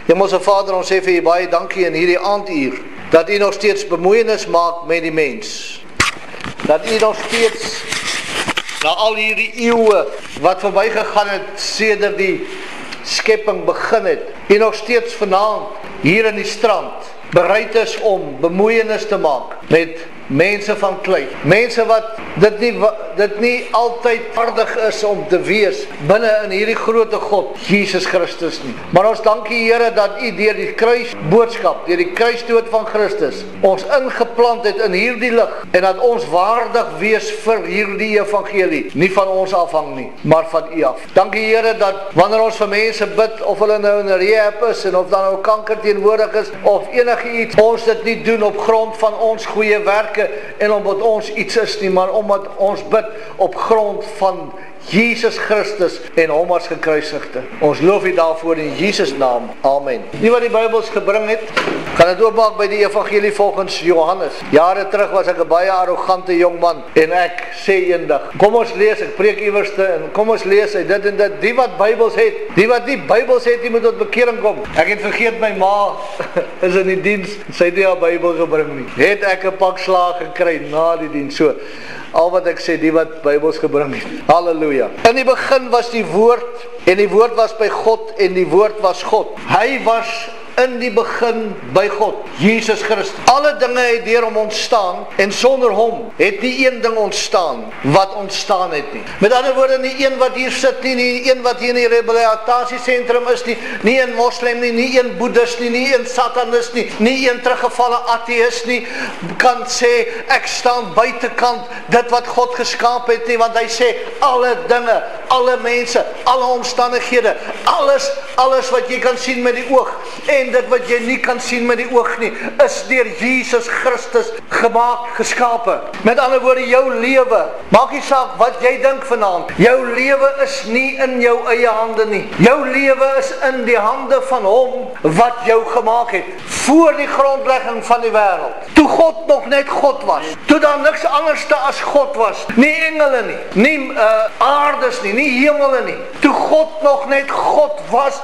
Hemelse Vader, ons sê vir U baie dankie in hierdie aanduur, dat U nog steeds bemoeienis maak met die mens. Dat U nog steeds, na al hierdie eeue wat verby gegaan het, sedert die skepping begin het, U nog steeds vanaand, hier in die strand, bereid is om bemoeienis te maak met mense van klei. Mense wat dit nie altyd vaardig is om te wees binne in hierdie grote God, Jesus Christus nie. Maar ons dankie Here dat U deur die kruisboodskap, deur die kruisdood van Christus, ons ingeplant het in hierdie lig en dat ons waardig wees vir hierdie evangelie, nie van ons afhang nie, maar van U af. Dankie Here dat wanneer ons vir mense bid, of hulle nou in rehab is en of dan nou kanker teenwoordig is of enigiets, ons dit nie doen op grond van ons goeie werke en omdat ons iets is nie, maar omdat ons bid op grond van Jesus Christus en hom as gekruisigde. Ons loof U daarvoor in Jesus naam. Amen. Die wat die Bybels gebring het, gaan dit oopmaak by die evangelie volgens Johannes. Jare terug was ek 'n baie arrogante jong man en ek sê eendag, kom ons lees, ek preek iewerste en kom ons lees uit dit en dit. Die wat Bybels het, die wat nie Bybels het, die moet tot bekering kom. Ek het vergeet my ma is in die diens, sy het nie haar Bybel gebring nie. Het ek 'n pak slaag gekry na die diens. So, al wat ek sê, die wat Bybels gebring het. Halleluja. In die begin was die woord, en die woord was by God, en die woord was God. Hy was in die begin by God, Jesus Christus. Alle dinge het deur hom ontstaan, en sonder hom het nie een ding ontstaan wat ontstaan het nie. Met ander woorde, nie een wat hier sit nie, nie een wat hier in die rehabilitasiesentrum is nie, nie een moslim nie, nie een boeddhist nie, nie een satanist nie, nie een teruggevalle atheïst nie, kan sê, ek staan buitekant dit wat God geskaap het nie, want hy sê, alle dinge, alle mense, alle omstandighede, alles wat jy kan sien met die oog, en dit wat jy nie kan sien met die oog nie, is deur Jesus Christus gemaak, geskape. Met ander woorde, jou lewe, maak nie saak wat jy dink vanaand, jou lewe is nie in jou eie hande nie. Jou lewe is in die hande van hom wat jou gemaak het, voor die grondlegging van die wêreld. Toe God nog net God was, toe daar niks anderste as God was, nie engele nie aardes nie hemele nie. Toe God nog net God was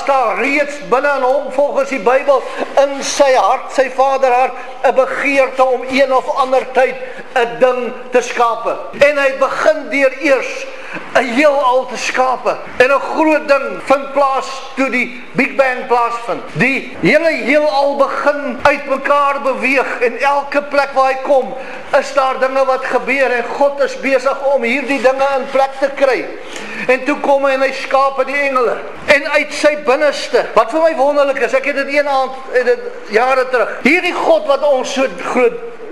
daar reeds binne in hom, volgens die Bybel, in sy hart, sy vaderhart, 'n begeerte om een of ander tyd 'n ding te skape. En hy begin deur eers 'n heelal te skape. En 'n groot ding vind plaas toe die Big Bang plaasvind. Die hele heelal begin uitmekaar beweeg en elke plek waar hy kom, is daar dinge wat gebeur en God is besig om hierdie dinge in plek te kry. En toe kom hy en hy skape die engele. En uit sy binneste, wat vir my wonderlik is, ek het dit een aand, jare terug, hierdie God wat ons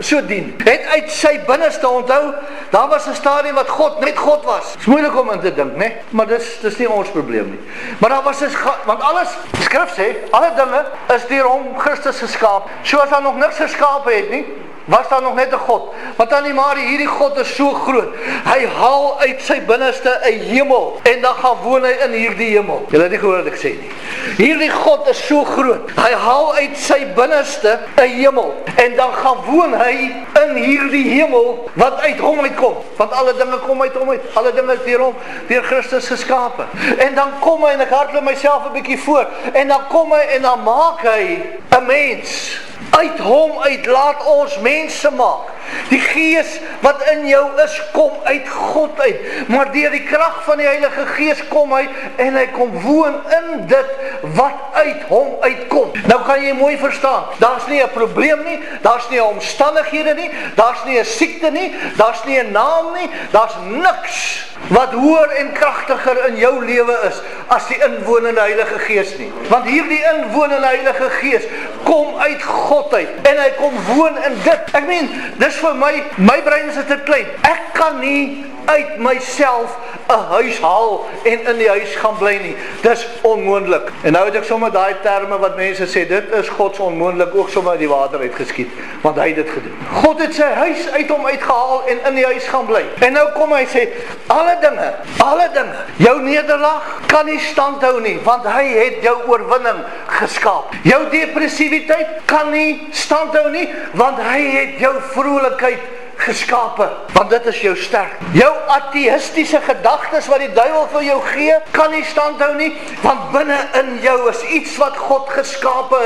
so dien, het uit sy binneste, onthou, daar was 'n stadium wat God net God was. Dis moeilik om in te dink, né? Maar dis nie ons probleem nie. Maar daar was want alles, die skrif sê, alle dinge is deur hom Christus geskaap. Soos daar nog niks geskaap het nie, was daar nog net 'n God. Want aan die Marie, hierdie God is so groot. Hy haal uit sy binneste 'n hemel en dan gaan woon hy in hierdie hemel. Julle het nie gehoor wat ek sê nie. Hierdie God is so groot. Hy haal uit sy binneste 'n hemel en dan gaan woon hy in hierdie hemel wat uit hom uitkom. Want alle dinge kom uit hom uit. Alle dinge is deur hom, deur Christus geskape. En dan kom hy, en ek hardloop myself 'n bietjie voor, en dan kom hy en dan maak hy 'n mens. Uit hom uit laat ons mense maak. Die Gees wat in jou is, kom uit God uit. Maar deur die krag van die Heilige Gees kom hy en hy kom woon in dit wat uit hom uitkom. Nou kan jy mooi verstaan, daar's nie 'n probleem nie, daar's nie 'n omstandighede nie, daar's nie 'n siekte nie, daar's nie 'n naam nie, daar's niks wat hoër en kragtiger in jou lewe is as die inwonende Heilige Gees nie. Want hierdie inwonende Heilige Gees kom uit God uit en hy kom woon in dit. Ek meen, dis vir my brein is te klein. Ek kan nie uit myself 'n huis haal en in die huis gaan bly nie. Dis onmoontlik. En nou het ek sommer daai terme wat mense sê, dit is Gods onmoontlik, ook sommer uit die water uitgeskiet, want hy het dit gedoen. God het sy huis uit hom uitgehaal en in die huis gaan bly. En nou kom hy sê, alle dinge, jou nederlaag kan nie standhou nie, want hy het jou oorwinning geskaap. Jou depressiwiteit kan nie standhou nie, want hy het jou vrolikheid geskape, want dit is jou sterk. Jou ateïstiese gedagtes wat die duiwel vir jou gee, kan nie standhou nie, want binne in jou is iets wat God geskape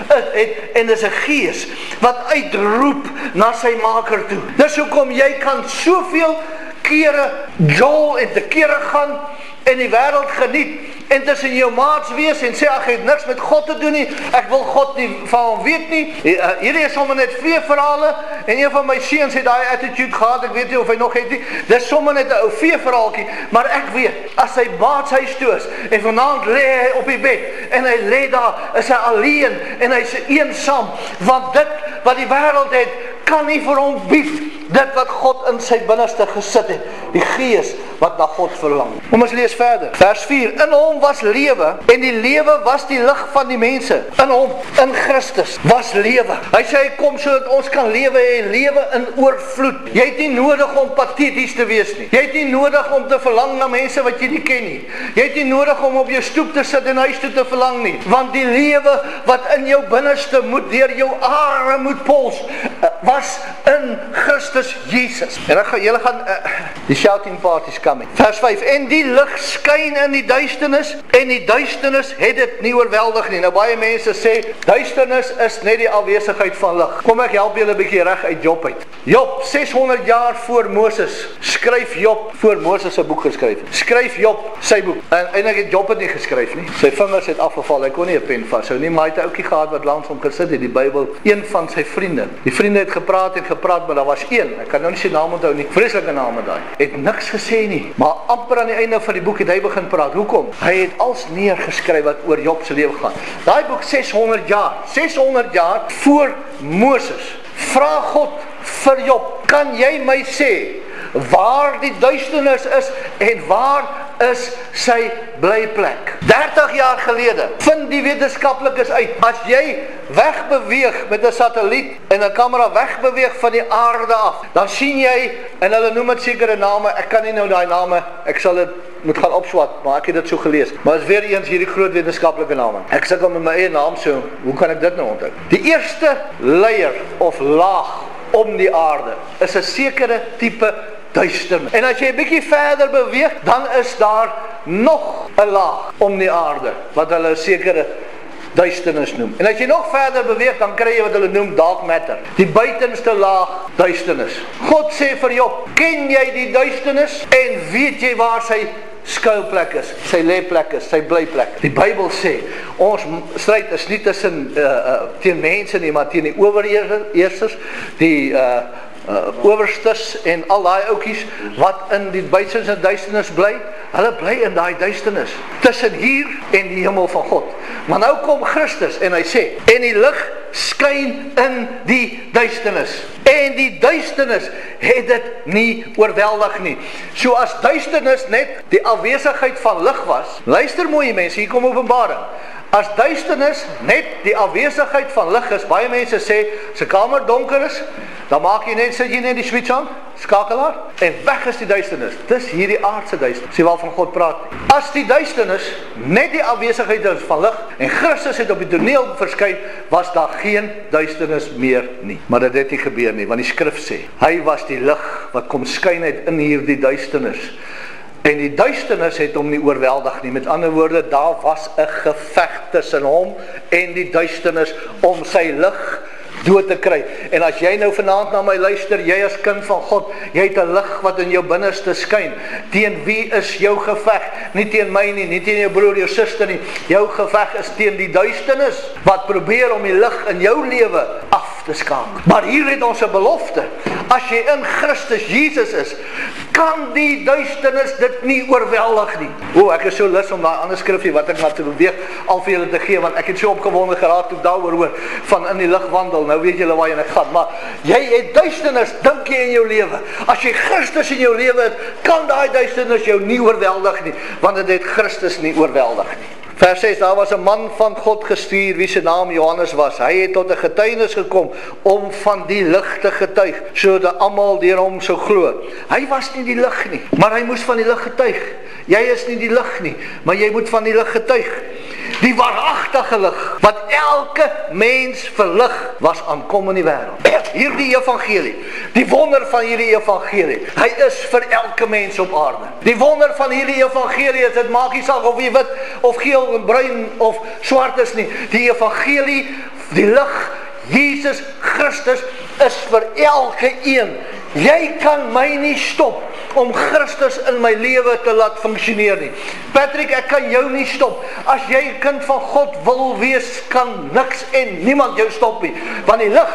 het en dis 'n gees wat uitroep na sy maker toe. Dis hoekom jy kan soveel kere jol en te kere gaan en die wêreld geniet en tussen jou maats wees en sê ag, ek het niks met God te doen nie, ek wil God nie van hom weet nie. Hierdie is sommer net veeverhale en een van my seuns het daai attitude gehad, ek weet nie of hy nog het nie. Dis sommer net 'n ou veeverhaaltjie, maar ek weet as hy maats huis toe is en vanaand lê hy op die bed en hy lê daar, is hy alleen en hy's eensaam, want dit wat die wêreld het kan nie vir hom bied dit wat God in sy binneste gesit het, die gees wat na God verlang. Kom ons lees verder. Vers 4. In hom was lewe en die lewe was die lig van die mense. In hom, in Christus, was lewe. Hy sê hy kom sodat ons kan lewe en lewe in oorvloed. Jy het nie nodig om pateties te wees nie. Jy het nie nodig om te verlang na mense wat jy nie ken nie. Jy het nie nodig om op jou stoep te sit en huis toe te verlang nie, want die lewe wat in jou binneste moet deur jou are moet pols, was in Christus Jesus. En julle gaan die shouting parties coming. Vers 5. En die lig skyn in die duisternis en die duisternis het dit nie oorweldig nie. Nou baie mense sê duisternis is net die afwesigheid van lig. Kom ek help julle 'n bietjie reg uit Job uit. Job, 600 jaar voor Moses, skryf Job, voor Moses se boek geskryf. Skryf Job sy boek. En eintlik het Job dit nie geskryf nie. Sy vingers het afgeval. Hy kon nie 'n pen vashou nie, maar hy het 'n ouetjie gehad wat langs hom gesit het, die Bybel, een van sy vriende. Die vriende het gepraat, maar daar was een, ek kan nou nie sy naam onthou nie, vreeslike name daai. Het niks gesê nie, maar amper aan die einde van die boek het hy begin praat. Hoekom? Hy het als neergeskryf wat oor Job se lewe gaan. Daai boek 600 jaar voor Moses. Vra God vir Job, kan jy my sê waar die duisternis is en waar is sy blyplek? 30 jaar gelede vind die wetenskaplikes uit, as jy wegbeweeg met 'n satelliet en 'n kamera wegbeweeg van die aarde af, dan sien jy, en hulle noem dit sekere name, ek kan nie nou daai name, ek sal dit moet gaan opswat, maar ek het dit so gelees. Maar is weer eens hierdie groot wetenskaplike name. Ek sukkel met my eie naam, so hoe kan ek dit nou onthou? Die eerste layer of laag om die aarde is 'n sekere tipe duisternis. En as jy 'n bietjie verder beweeg, dan is daar nog 'n laag om die aarde wat hulle 'n sekere duisternis noem. En as jy nog verder beweeg, dan kry jy wat hulle noem dark matter. Die buitenste laag duisternis. God sê vir Job, ken jy die duisternis en weet jy waar sy skuilplek is, sy lêplek is, sy blyplek? Die Bybel sê, ons stryd is nie tussen teen mense nie, maar teen die owerheersers, die owerstes en al daai ouetjies wat in die buitenste duisternis bly. Hulle bly in daai duisternis tussen hier en die hemel van God. Maar nou kom Christus en hy sê, en die lig skyn in die duisternis en die duisternis het dit nie oorweldig nie. So as duisternis net die afwesigheid van lig was, luister mooi mense, hier kom Openbaring. As duisternis net die afwesigheid van lig is, baie mense sê, as 'n kamer donker is, dan maak jy net, sit jy net die switch aan, skakelaar, en weg is die duisternis. Dis hierdie aardse duisternis, sê waarvan God praat. As die duisternis net die afwesigheid is van lig, en Christus het op die toneel verskyn, was daar geen duisternis meer nie. Maar dit het nie gebeur nie, want die skrif sê, hy was die lig wat kom skyn uit in hierdie duisternis. En die duisternis het hom nie oorweldig nie. Met ander woorde, daar was 'n geveg tussen hom en die duisternis om sy lig dood te kry. En as jy nou vanaand na my luister, jy as kind van God, jy het 'n lig wat in jou binneste skyn. Teen wie is jou geveg? Nie teen my nie, nie teen jou broer, jou suster nie. Jou geveg is teen die duisternis wat probeer om die lig in jou lewe af te skakel. Maar hier het ons 'n belofte. As jy in Christus Jesus is, kan die duisternis dit nie oorweldig nie. Ek is so lus om daai ander skrifgie wat ek maar te beweeg al vir julle te gee, want ek het so opgewonde geraak toe daaroor hoor van in die lig wandel. Nou weet julle waarheen ek gaan, maar jy het duisternis, dink jy in jou lewe. As jy Christus in jou lewe het, kan daai duisternis jou nie oorweldig nie, want dit het Christus nie oorweldig nie. Vers 6, daar was 'n man van God gestuur, wie se naam Johannes was. Hy het tot 'n getuienis gekom, om van die lig te getuig, sodat almal deur hom sou glo. Hy was nie die lig nie, maar hy moes van die lig getuig. Jy is nie die lig nie, maar jy moet van die lig getuig. die waaragtige lig, wat elke mens verlig, was aankom in die wêreld. Hierdie evangelie, die wonder van hierdie evangelie, hy is vir elke mens op aarde. Die wonder van hierdie evangelie is, dit maak nie saak of jy wit of geel en bruin of swart is nie. Die evangelie, die lig, Jesus Christus is vir elke een. Jy kan my nie stop om Christus in my lewe te laat funksioneer nie. Patrick, ek kan jou nie stop. As jy 'n kind van God wil wees, kan niks en niemand jou stop nie. Want die lig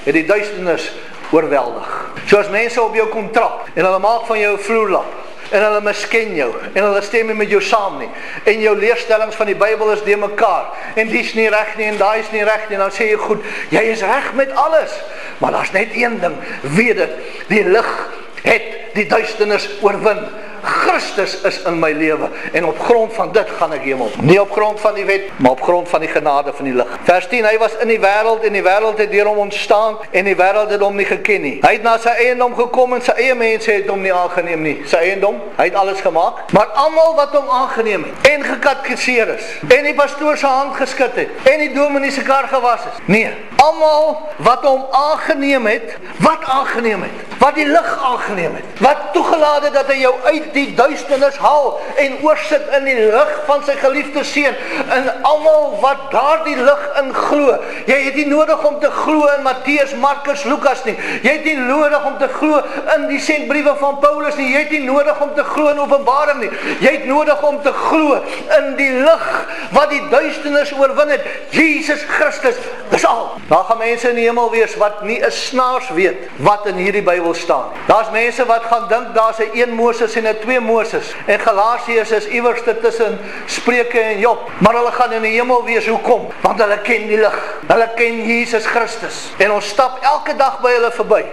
het die duisternis oorweldig. Soos mense op jou kom trap en hulle maak van jou 'n vloerlap en hulle misken jou en hulle stem nie met jou saam nie. En jou leerstellings van die Bybel is de mekaar. En dis nie reg nie en daai is nie reg nie. En dan sê jy goed, jy is reg met alles. Maar daar's net een ding, weet dit, die lig het die duisternis oorwin. Christus is in my lewe en op grond van dit gaan ek hemel. Nie op grond van die wet, maar op grond van die genade van die lig. Vers 10, hy was in die wêreld en die wêreld het deur hom ontstaan en die wêreld het hom nie geken nie. Hy het na sy eiendom gekom en sy eie mense het hom nie aangeneem nie. Sy eiendom, hy het alles gemaak, maar almal wat hom aangeneem het en gekatekiseer is en die pastoor se hand geskud het en die dominee se kar gewas is. Nee, almal wat hom aangeneem het, wat die lig aangeneem het, wat toegelaat het dat hy jou uit die duisternis haal en oorsit in die lig van sy geliefde seun, en almal wat daardie lig in glo. Jy het nie nodig om te glo in Matteus, Markus, Lukas nie. Jy het nie nodig om te glo in die sendbriewe van Paulus nie. Jy het nie nodig om te glo in Openbaring nie. Jy het nodig om te glo in die lig wat die duisternis oorwin het. Jesus Christus, dis al. Daar gaan mense in die hemel wees wat nie 'n snaars weet wat in hierdie Bybel staan. Daar's mense wat gaan dink daar's 'n 1 Moses en 'n 2 Moses. En Galasiërs is iewers tussen Spreuke en Job. Maar hulle gaan in die hemel wees. Hoekom? Want hulle ken die lig. Hulle ken Jesus Christus. En ons stap elke dag by hulle verby.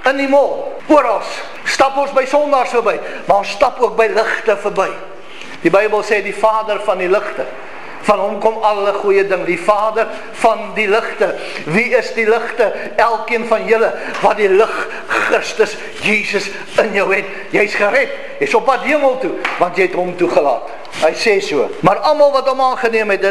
In die mall, oral. Stap ons by sondaars verby. Maar ons stap ook by ligte verby. Die Bybel sê die Vader van die ligte. Van hom kom alle goeie ding, die Vader van die ligte. Wie is die ligte? Elkeen van julle wat die lig Christus Jesus in jou het. Jy's gered, jy's op pad hemel toe, want jy het hom toegelaat. Hy sê so. Maar almal wat hom aangeneem het,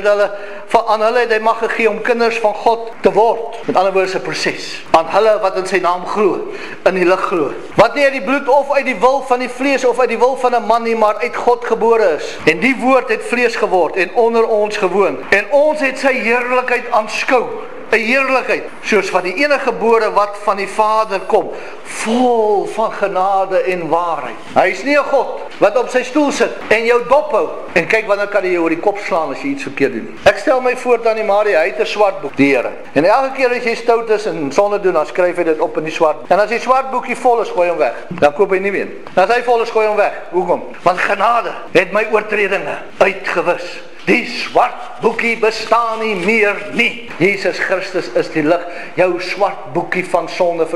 aan hulle het hy mag gegee om kinders van God te word. Met ander woorde, 'n proses. Aan hulle wat in sy naam glo, in die lig glo. Wat nie uit die bloed of uit die wil van die vlees of uit die wil van 'n man nie, maar uit God gebore is. En die woord het vlees geword en onder ons gewoon. En ons het sy heerlikheid aanskou. 'n Heerlikheid, soos van die enige gebore wat van die Vader kom, vol van genade en waarheid. Hy is nie 'n God wat op sy stoel sit en jou dop hou en kyk wanneer kan hy jou oor die kop slaan as jy iets verkeerd doen. Ek stel my voor aan die Maria, hy het 'n swart boek, die Here. En elke keer as jy stout is en sonde doen, dan skryf hy dit op in die swart. En as die swart boekie vol is, gooi hom weg. Dan koop hy nie meer. As hy vol is, gooi hom weg. Hoekom? Want genade het my oortredinge uitgewis. Die swart boekie bestaan nie meer nie. Jesus Christus is die lig. Jou swart boekie van sonde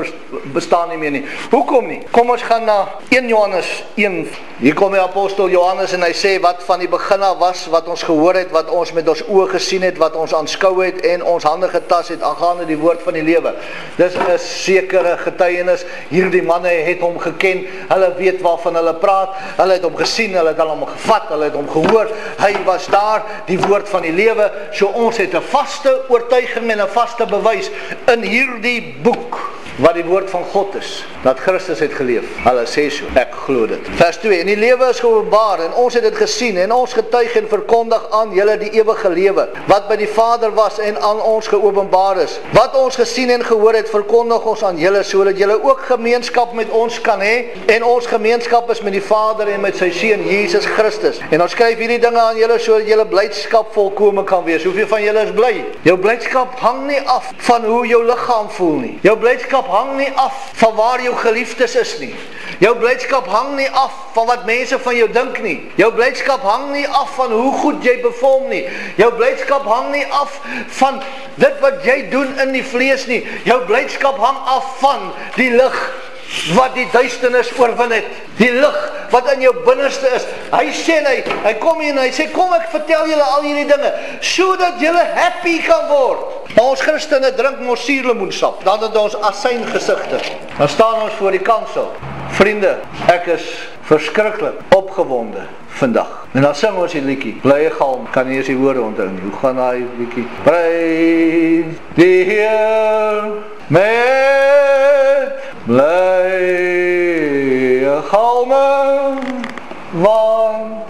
bestaan nie meer nie. Hoekom nie? Kom ons gaan na 1 Johannes 1. Hier kom die apostel Johannes en hy sê wat van die begin af was, wat ons gehoor het, wat ons met ons oë gesien het, wat ons aanskou het en ons hande getas het aangaande die woord van die lewe. Dis 'n sekere getuienis. Hierdie manne het hom geken. Hulle weet waarvan hulle praat. Hulle het hom gesien, hulle het hom gevat, hulle het hom gehoor. Hy was daar. Die woord van die lewe, so ons het 'n vaste oortuiging en 'n vaste bewys in hierdie boek, wat die woord van God is, dat Christus het geleef. Hulle sê so, ek glo dit. Vers 2, en die lewe is geopenbaar, en ons het dit gesien, en ons getuig en verkondig aan julle die ewige lewe, wat by die Vader was en aan ons geopenbaar is. Wat ons gesien en gehoor het, verkondig ons aan julle, sodat julle ook gemeenskap met ons kan hê, en ons gemeenskap is met die Vader en met sy Seun, Jesus Christus. En ons skryf hierdie dinge aan julle, sodat julle blydskap volkome kan wees. Hoeveel van julle is bly? Jou blydskap hang nie af van hoe jou liggaam voel nie. Jou blydskap hang nie af van waar jou geliefdes is nie. Jou blydskap hang nie af van wat mense van jou dink nie. Jou blydskap hang nie af van hoe goed jy perform nie. Jou blydskap hang nie af van dit wat jy doen in die vlees nie. Jou blydskap hang af van die lig wat die duisternis oorwin het. Die lig wat in jou binneste is. Hy sê, hy kom hier en hy sê, kom ek vertel julle al hierdie dinge, sodat julle happy kan word. Maar ons Christene drink mos suurlemoensap, dan het ons asyn gesigte. Dan staan ons voor die kansel. Vriende, ek is verskriklik opgewonde vandag. En dan sing ons die liedjie, blye galm, kan nie eens die woorde onthou nie. Hoe gaan daai liedjie? Prys die Heer met blye galme, want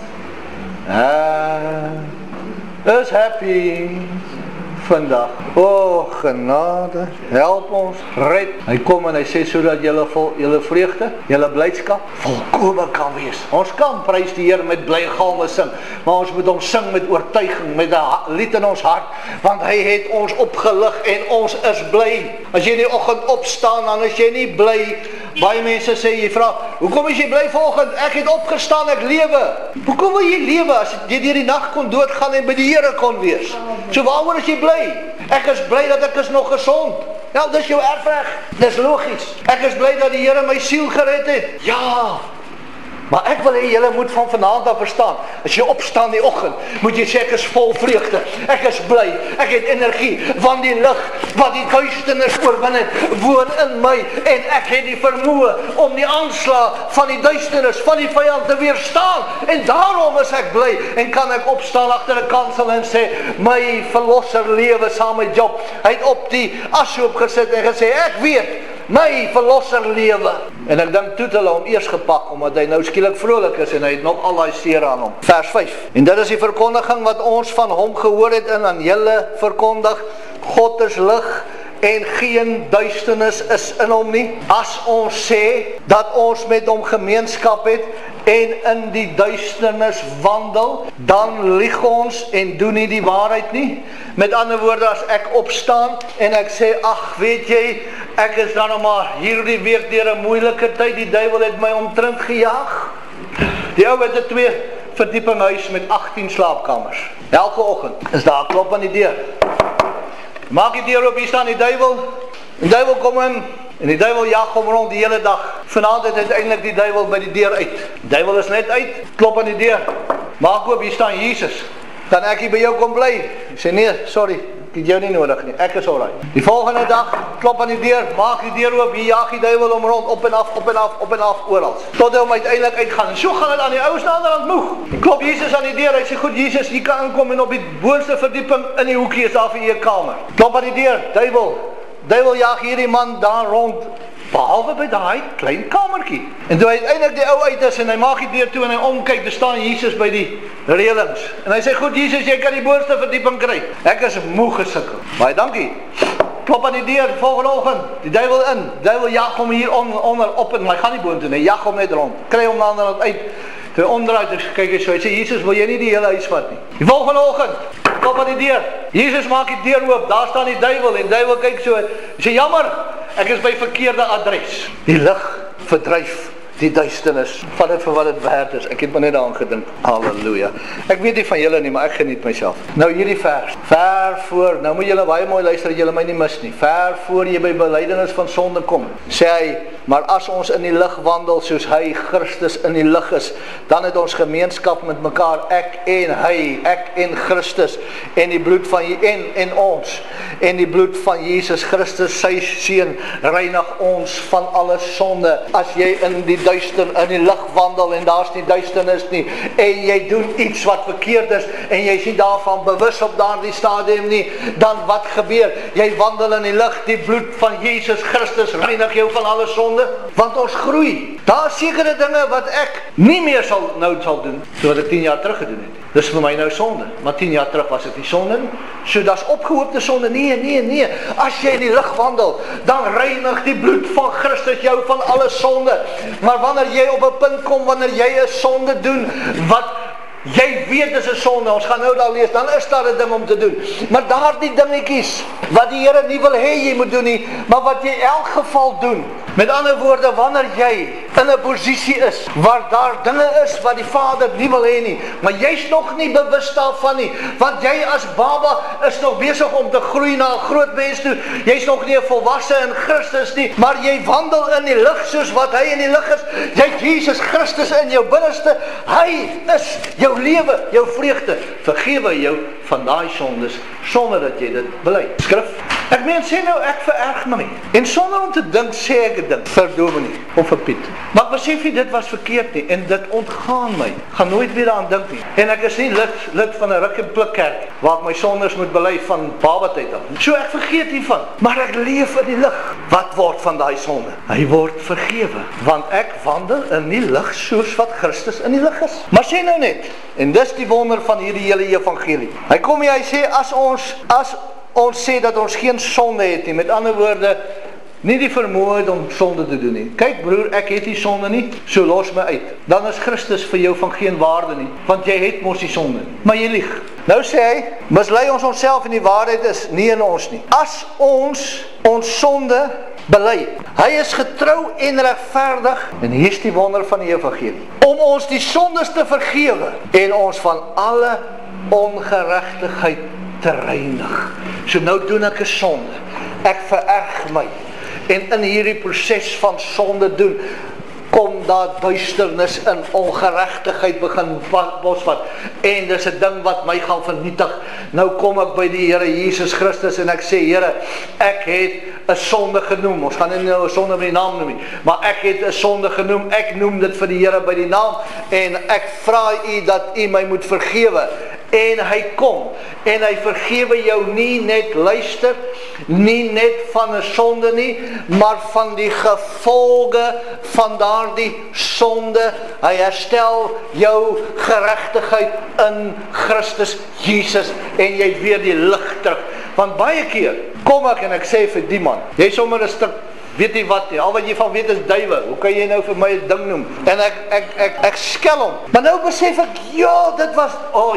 hy is happy vandag. O genade, help ons, red. Hy kom en hy sê sodat julle vreugde, julle blydskap volkome kan wees. Ons kan prys die Here met bly galme sing, maar ons moet hom sing met oortuiging, met 'n lied in ons hart, want hy het ons opgelig en ons is bly. As jy in die oggend opstaan, dan is jy nie bly. Baie mense sê, jy vra, hoekom is jy bly vanoggend? Ek het opgestaan, ek lewe. Hoekom wil jy lewe as jy deur die nag kon doodgaan en by die Here kon wees? So waaroor is jy bly? Ek is bly dat ek is nog gesond. Nou, dis jou erfreg. Dis logies. Ek is bly dat die Here my siel gered het. Ja. Maar ek wil hê julle moet van vanaand af verstaan. As jy opstaan die oggend, moet jy sê ek is vol vreugde. Ek is bly. Ek het energie, want die lig wat die duisternis oorwin het, woon in my en ek het die vermoë om die aanslag van die duisternis van die vyand te weerstaan. En daarom is ek bly en kan ek opstaan agter 'n kansel en sê my verlosser lewe saam met Job. Hy het op die ashoop gesit en gesê ek weet my verlosser lewe. En ek dink toe het hulle hom eers gepak, omdat hy nou skielik vrolik is en hy het nog al daai seer aan hom. Vers 5. En dit is die verkondiging wat ons van hom gehoor het en aan julle verkondig. God is lig en geen duisternis is in hom nie. As ons sê dat ons met hom gemeenskap het en in die duisternis wandel, dan lieg ons en doen nie die waarheid nie. Met ander woorde, as ek opstaan en ek sê, ag, weet jy, ek is dan nog maar hierdie week deur 'n moeilike tyd, die duiwel het my omtrent gejaag. Die ou het 'n 2 verdieping huis met 18 slaapkamers. Elke oggend is daar 'n klop aan die deur. Maak die deur oop, hier staan die duiwel. Die duiwel kom in en die duiwel jag hom rond die hele dag. Vanaand het uiteindelik die duiwel by die deur uit. Die duiwel is net uit, klop aan die deur. Maak oop, hier staan Jesus. Kan ek hier by jou kom bly? Ek sê nee, sorry, ek het jou nie nodig nie. Ek is alright. Die volgende dag klop aan die deur, maak die deur oop, hier jag die duiwel hom rond, op en af, op en af, op en af, oral. Tot hy hom uiteindelik uitgaan. En so gaan dit aan die ouens na ander kant moeg. En klop Jesus aan die deur. Hy sê goed Jesus, jy kan inkom en op die boonste verdieping in die hoekie is daar vir jou kamer. Klop aan die deur, duiwel jag hierdie man daar rond. Behalwe by daai klein kamertjie. En toe hy uiteindelik die ou uit is en hy maak die deur toe en hy omkyk, daar staan Jesus by die reëlings. En hy sê, goed Jesus, jy kan die boonste verdieping kry. Ek is moeg gesukkel. Baie dankie. Klop aan die deur, volgende oggend, die duiwel in. Die duiwel jag hom hier onder op en hy gaan nie boontoe nie, jag hom net rond. Kry hom dan uit. Toe omdraai, kyk hy so, hy sê, Jesus, wil jy nie die hele huis vat nie? Die volgende oggend, klop aan die deur. Jesus maak die deur oop, daar staan die duiwel en die duiwel kyk so, hy sê, jammer, ek is by verkeerde adres. Die lig verdryf die duisternis. Vat dit vir wat dit werd is. Ek het maar net daaraan gedink. Halleluja. Ek weet nie van julle nie, maar ek geniet myself. Nou hierdie vers. Ver voor, nou moet julle baie mooi luister, julle my nie mis nie. Ver voor jy by belydenis van sonde kom, sê hy, maar as ons in die lig wandel soos hy Christus in die lig is, dan het ons gemeenskap met mekaar, ek en hy, ek en Christus en die bloed van en ons en die bloed van Jesus Christus, sy seun, reinig ons van alle sonde. As jy in die lig wandel en daar's nie duisternis nie en jy doen iets wat verkeerd is en jy is nie daarvan bewus op daardie stadium nie, dan wat gebeur? Jy wandel in die lig, die bloed van Jesus Christus reinig jou van alle sonde, want ons groei. Daar is sekere dinge wat ek nie meer sal doen, so wat ek 10 jaar terug gedoen het. Dis vir my nou sonde, maar 10 jaar terug was dit nie sonde nie. So daar's opgehoopte sonde. Nee. As jy in die lig wandel, dan reinig die bloed van Christus jou van alle sonde. Maar wanneer jy op 'n punt kom, wanneer jy 'n sonde doen wat jy weet dis 'n sonde, ons gaan nou daar lees, dan is daar 'n ding om te doen. Maar daardie dingetjies wat die Here nie wil hê jy moet doen nie, maar wat jy in elk geval doen. Met ander woorde, wanneer jy in 'n posisie is waar daar dinge is wat die Vader nie wil hê nie, maar jy's nog nie bewus daarvan nie, want jy as baba is nog besig om te groei na 'n groot mens toe. Jy's nog nie 'n volwasse in Christus nie, maar jy wandel in die lig soos wat hy in die lig is. Jy het Jesus Christus in jou binneste. Hy is jou lewe, jou vreugde. Vergewe jou van daai sondes sonder dat jy dit bely. Skrif Ek meen, sê nou, ek vererg my. En sonder om te dink, sê ek 'n ding vir Dominee of vir Piet. Maar ek besef nie, dit was verkeerd nie, en dit ontgaan my. Ek gaan nooit weer daaraan dink nie. En ek is nie lid van 'n ruk en pluk kerk, waar ek my sondes moet bely van babatyd af. So ek vergeet hiervan, maar ek leef in die lig. Wat word van daai sonde? Hy word vergewe, want ek wandel in die lig soos wat Christus in die lig is. Maar sê nou net, en dis die wonder van hierdie hele evangelie. Hy kom hier, hy sê, as ons sê dat ons geen sonde het nie, met ander woorde, nie die vermoë het om sonde te doen nie. Kyk broer, ek het die sonde nie, so los my uit. Dan is Christus vir jou van geen waarde nie, want jy het mos die sonde, maar jy lieg. Nou sê hy, mislei ons onsself en die waarheid is nie in ons nie. As ons sonde bely, hy is getrou en regverdig, en hier is die wonder van die evangelie, om ons die sondes te vergewe, en ons van alle ongeregtigheid te reinig. So nou doen ek 'n sonde, ek vererg my, en in hierdie proses van sonde doen, kom daar duisternis in, ongeregtigheid begin bosvat, en dis 'n ding wat my gaan vernietig. Nou kom ek by die Here Jesus Christus en ek sê, Here, ek het 'n sonde genoem. Ons gaan nie nou 'n sonde met die naam noem nie, maar ek het 'n sonde genoem. Ek noem dit vir die Here by die naam, en ek vra U dat U my moet vergewe. En hy kom, en hy vergewe jou nie net, luister, nie net van 'n sonde nie, maar van die gevolge van daardie sonde. Hy herstel jou geregtigheid in Christus Jesus, en jy het weer die lig terug. Want baie keer kom ek en ek sê vir die man, jy sommer 'n stuk, weet jy wat nie, al wat jy van weet is duiwe, hoe kan jy nou vir my 'n ding noem? En ek skel hom, maar nou besef ek, ja, dit was,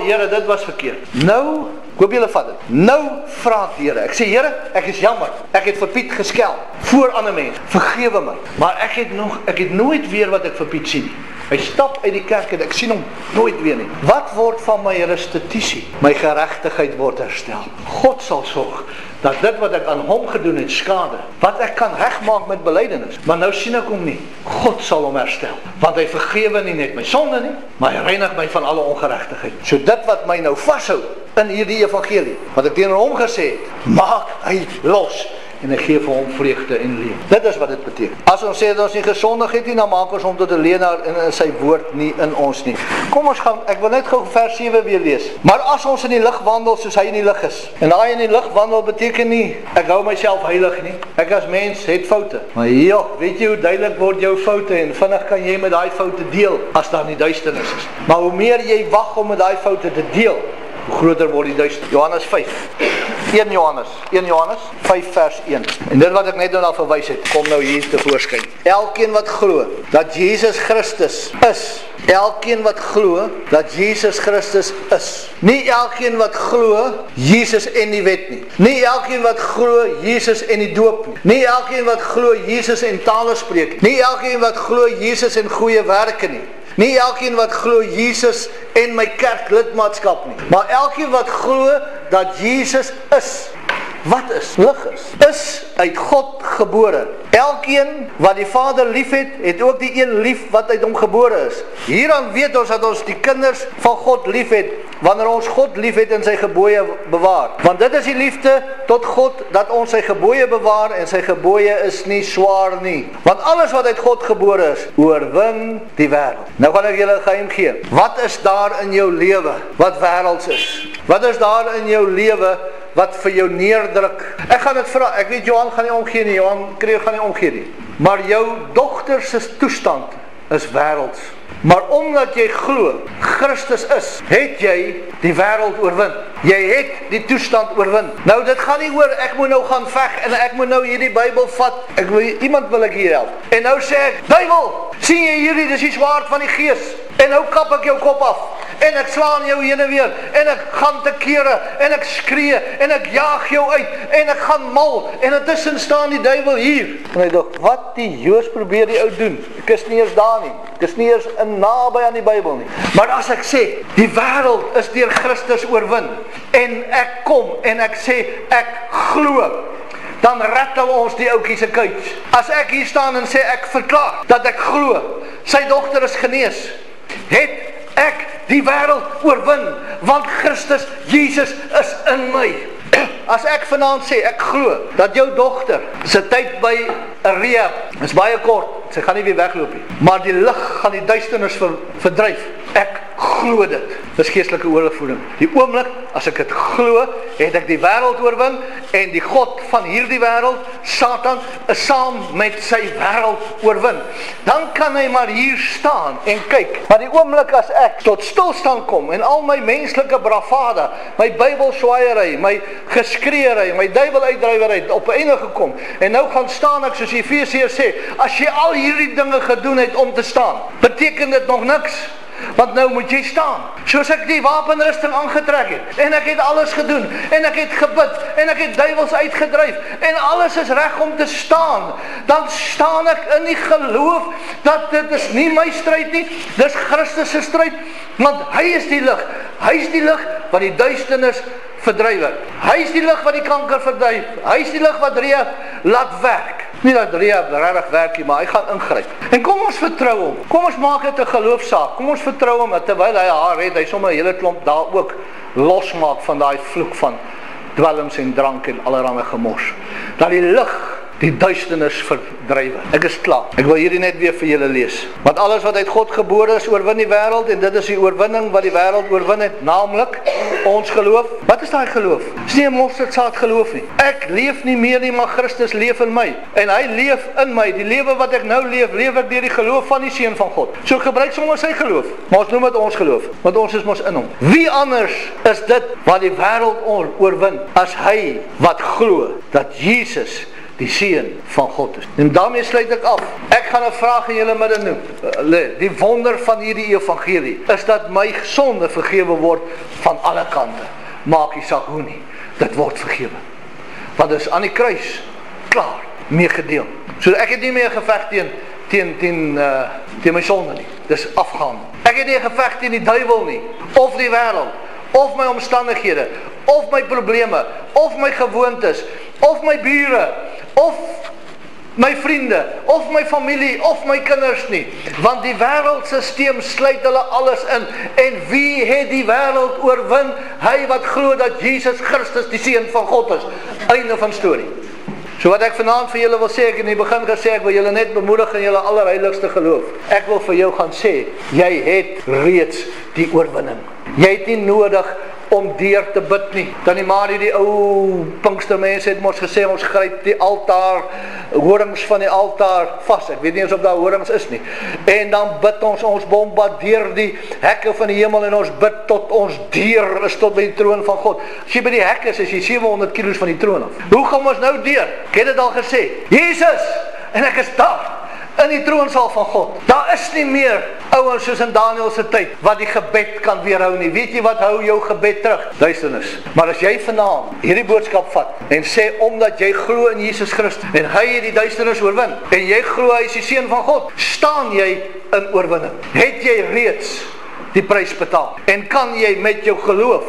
Here, dit was verkeerd. Nou, ek hoop julle vat dit, nou vra ek die Here, ek sê, Here, ek is jammer, ek het vir Piet geskel, voor ander mense, vergewe my, maar ek het nooit weer wat ek vir Piet sien. Hy stap uit die kerk en ek sien hom nooit weer nie. Wat word van my restituisie? My geregtigheid word herstel. God sal sorg dat dit wat ek aan hom gedoen het skade, wat ek kan regmaak met belydenis, maar nou sien ek hom nie. God sal hom herstel, want hy vergewe nie net my sonde nie, maar hy reinig my van alle ongeregtigheid. So dit wat my nou vashou in hierdie evangelie, wat ek teenoor hom gesê het, maak hy los. En ek gee vir hom vreugde en lewe. Dit is wat dit beteken. As ons sê dat ons nie gesondig het nie, dan maak ons hom tot 'n leienaar en in sy woord nie in ons nie. Kom ons gaan, ek wil net gou vers 7 weer lees. Maar as ons in die lig wandel soos hy in die lig is. En daai in die lig wandel beteken nie, ek hou myself heilig nie. Ek as mens het foute. Maar ja, weet jy hoe duidelik word jou foute en vinnig kan jy met daai foute deel as daar nie duisternis is. Maar hoe meer jy wag om met daai foute te deel, hoe groter word die duisternis. Johannes 5. 1 Johannes 5 vers 1. En dit wat ek net nou na verwys het, kom nou hier tevoorskyn. Elkeen wat glo dat Jesus Christus is. Elkeen wat glo dat Jesus Christus is. Nie elkeen wat glo Jesus en die wet nie. Nie elkeen wat glo Jesus en die doop nie. Nie elkeen wat glo Jesus en tale spreek. Nie elkeen wat glo Jesus en goeie werke nie. Nie elkeen wat glo Jesus en my kerklidmaatskap nie, maar elkeen wat glo dat Jesus is. Wat is? Lig is uit God gebore. Elkeen wat die Vader lief het ook die een lief wat uit hom gebore is. Hieraan weet ons dat ons die kinders van God lief het, wanneer ons God lief het en sy gebooie bewaar. Want dit is die liefde tot God, dat ons sy gebooie bewaar, en sy gebooie is nie swaar nie. Want alles wat uit God gebore is, oorwin die wêreld. Nou gaan ek julle 'n geheim gee. Wat is daar in jou lewe wat wêrelds is? Wat is daar in jou lewe wat vir jou neerdruk? Ek gaan dit vra, ek weet Johan gaan nie omgee nie, Johan Kreer gaan nie omgee nie. Maar jou dogter se toestand is wêrelds. Maar omdat jy glo Christus is, het jy die wêreld oorwin. Jy het die toestand oorwin. Nou dit gaan nie oor ek moet nou gaan veg en ek moet nou hierdie Bybel vat. Iemand wil ek hier help. En nou sê ek, duiwel, sien jy hierdie, dis die swaard van die Gees. En nou kap ek jou kop af. En ek slaan jou heen en weer. En ek gaan te kere. En ek skree. En ek jaag jou uit. En ek gaan mal. En intussen staan die duiwel hier. En hy dink, wat die Joos probeer die ou doen? Ek is nie eens daar nie. Ek is nie eens naby aan die Bybel nie. Maar as ek sê, die wêreld is deur Christus oorwin. En ek kom en ek sê, ek glo. Dan rattel ons die ouetjie se kuit. As ek hier staan en sê, ek verklaar dat ek glo, sy dogter is genees, het ek die wêreld oorwin, want Christus Jesus is in my. as ek vanaand sê, ek glo, dat jou dogter, sy tyd by 'n rehab, is baie kort, sy gaan nie weer wegloop nie, maar die lig gaan die duisternis verdryf, ek glo dit, dis geestelike oorlewing. Die oomblik, as ek dit glo, het ek die wêreld oorwin, en die God van hierdie wêreld, Satan, is saam met sy wêreld oorwin. Dan kan hy maar hier staan en kyk, maar die oomblik as ek tot stilstand kom, en al my menslike bravade, my bybelswaaiery, my geskreeery, my duiweluitdrywery op 'n einde gekom, en nou gaan staan ek, soos Efesiërs sê, as jy al hierdie dinge gedoen het om te staan, beteken dit nog niks, want nou moet jy staan, soos ek die wapenrusting aangetrek het, en ek het alles gedoen, en ek het gebid, en ek het duiwels uitgedryf, en alles is reg om te staan, dan staan ek in die geloof, dat dit is nie my stryd nie, dis Christus se stryd, want hy is die lig wat die duisternis verdryf, hy is die lig wat die kanker verdryf, hy is die lig wat rehab laat werk, nie dat rehab regtig werk nie, maar hy gaan ingryp, en kom ons vertrou hom, kom ons maak dit 'n geloofsaak, kom ons vertrou hom, terwyl hy haar red, hy sommer 'n hele klomp daar ook losmaak van daai vloek van dwelms en drank en allerlei gemors, dat die lig die duisternis verdryf. Ek is klaar. Ek wil hierdie net weer vir julle lees. Want alles wat uit God gebore is, oorwin die wêreld, en dit is die oorwinning wat die wêreld oorwin het, naamlik ons geloof. Wat is daai geloof? Dis nie 'n mosterdsaad geloof nie. Ek leef nie meer nie, maar Christus leef in my, en hy leef in my. Die lewe wat ek nou leef ek deur die geloof van die Seun van God. So gebruik sommer sy geloof, maar ons noem dit ons geloof, want ons is mos in hom. Wie anders is dit wat die wêreld oorwin, as hy wat glo dat Jesus die Seun van God is. En daarmee sluit ek af. Ek gaan 'n vraag in julle midde noem. Die wonder van hierdie evangelie is dat my sonde vergewe word van alle kante. Maak nie saak hoe nie. Dit word vergewe. Want dit is aan die kruis klaar meegedeel. So ek het nie meer geveg teen my sonde nie. Dis afgaan. Ek het nie geveg teen die duiwel nie, of die wêreld, of my omstandighede, of my probleme, of my gewoontes, of my bure, of my vriende, of my familie, of my kinders nie, want die wêreldsisteem sluit hulle alles in, en wie het die wêreld oorwin? Hy wat glo dat Jesus Christus die Seun van God is. Einde van storie. So wat ek vanaand vir julle wil sê, ek het in die begin gesê, ek wil julle net bemoedig in julle allerheiligste geloof. Ek wil vir jou gaan sê, jy het reeds die oorwinning. Jy het nie nodig om deur te bid nie. Tannie Marie, die ou Pinkstermense het ons gesê, ons gryp die altaar, horings van die altaar vas. Ek weet nie eens of daar horings is nie. En dan bid ons bombardeer die hekke van die hemel, en ons bid tot ons deur is tot by die troon van God. As jy by die hek is jy 700 kilos van die troon af. Hoe gaan ons nou deur? Ek het dit al gesê. Jesus, en ek is daar in die troonsaal van God. Daar is nie meer ouens soos in Daniël se tyd wat die gebed kan weerhou nie. Weet jy wat hou jou gebed terug? Duisternis. Maar as jy vanaand hierdie boodskap vat en sê, omdat jy glo in Jesus Christus en hy het die duisternis oorwin, en jy glo hy is die Seun van God, staan jy in oorwinning. Het jy reeds die prys betaal, en kan jy met jou geloof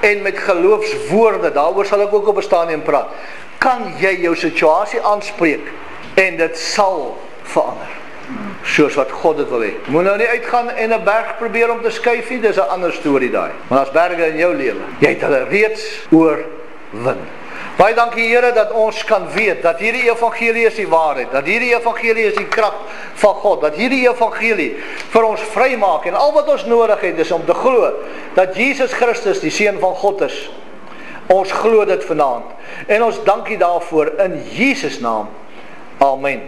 en met geloofswoorde, daaroor sal ek ook op 'n stadium praat, kan jy jou situasie aanspreek en dit sal verander, soos wat God dit wil hê. Moet nou nie uitgaan en 'n berg probeer om te skuif nie, dis 'n ander storie daai. Maar as berge in jou lewe, jy het hulle reeds oorwin. Baie dankie Here dat ons kan weet dat hierdie evangelie is die waarheid, dat hierdie evangelie is die krag van God, dat hierdie evangelie vir ons vrymaak, en al wat ons nodig het is om te glo dat Jesus Christus die Seun van God is. Ons glo dit vanaand, en ons dankie daarvoor in Jesus naam. Amen.